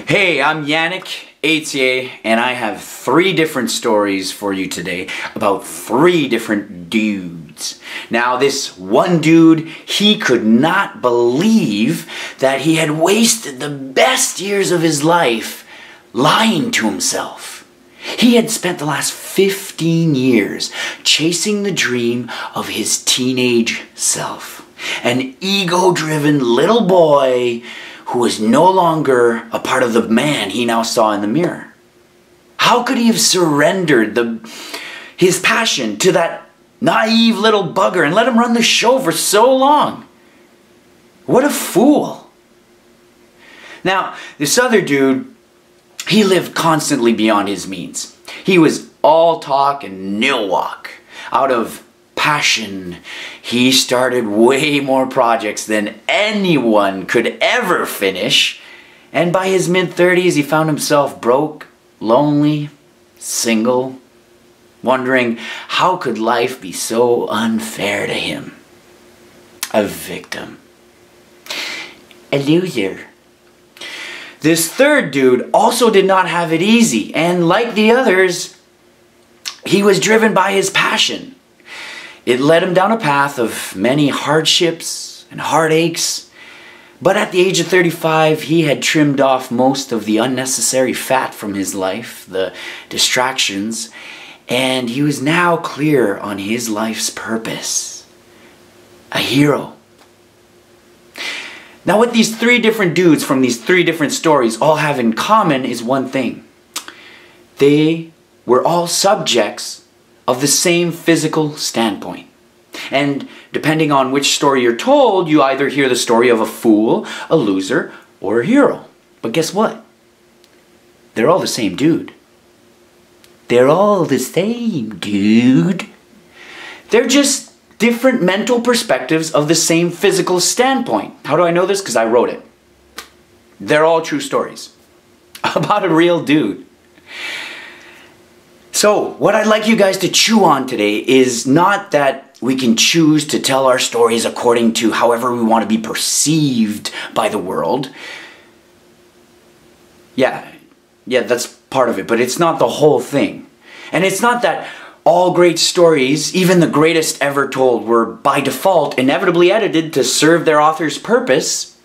Hey, I'm Yanik, Ethier, and I have 3 different stories for you today about 3 different dudes. Now, this one dude, he could not believe that he had wasted the best years of his life lying to himself. He had spent the last 15 years chasing the dream of his teenage self. An ego-driven little boy who was no longer a part of the man he now saw in the mirror. How could he have surrendered his passion to that naive little bugger and let him run the show for so long? What a fool. Now, this other dude, he lived constantly beyond his means. He was all talk and nil walk. Out of passion, he started way more projects than anyone could ever finish. And by his mid-30s, he found himself broke, lonely, single, wondering how could life be so unfair to him? A victim. A loser. This third dude also did not have it easy, and like the others, he was driven by his passion. It led him down a path of many hardships and heartaches, but at the age of 35, he had trimmed off most of the unnecessary fat from his life, the distractions, and he was now clear on his life's purpose. A hero. Now, what these 3 different dudes from these 3 different stories all have in common is one thing. They were all subjects of the same physical standpoint. And depending on which story you're told, you either hear the story of a fool, a loser, or a hero. But guess what? They're all the same dude. They're all the same dude. They're just different mental perspectives of the same physical standpoint. How do I know this? Because I wrote it. They're all true stories about a real dude. So, what I'd like you guys to chew on today is not that we can choose to tell our stories according to however we want to be perceived by the world. Yeah, that's part of it, but it's not the whole thing. And it's not that all great stories, even the greatest ever told, were by default inevitably edited to serve their author's purpose.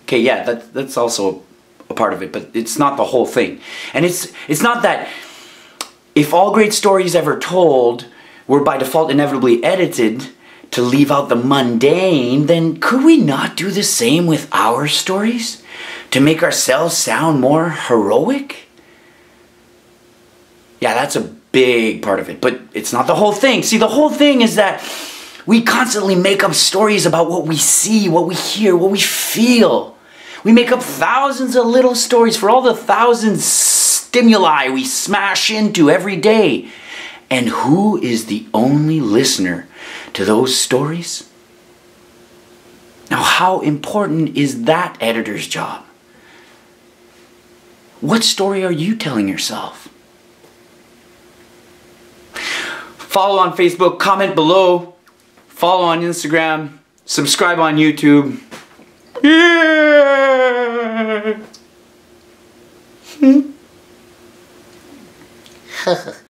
Okay, yeah, that's also a part of it, but it's not the whole thing. And it's not that if all great stories ever told were by default inevitably edited to leave out the mundane, then could we not do the same with our stories to make ourselves sound more heroic? Yeah, that's a big part of it, but it's not the whole thing. See, the whole thing is that we constantly make up stories about what we see, what we hear, what we feel. We make up thousands of little stories for all the thousands stimuli we smash into every day. And who is the only listener to those stories? Now, how important is that editor's job? What story are you telling yourself? Follow on Facebook, comment below, follow on Instagram, subscribe on YouTube. Yeah!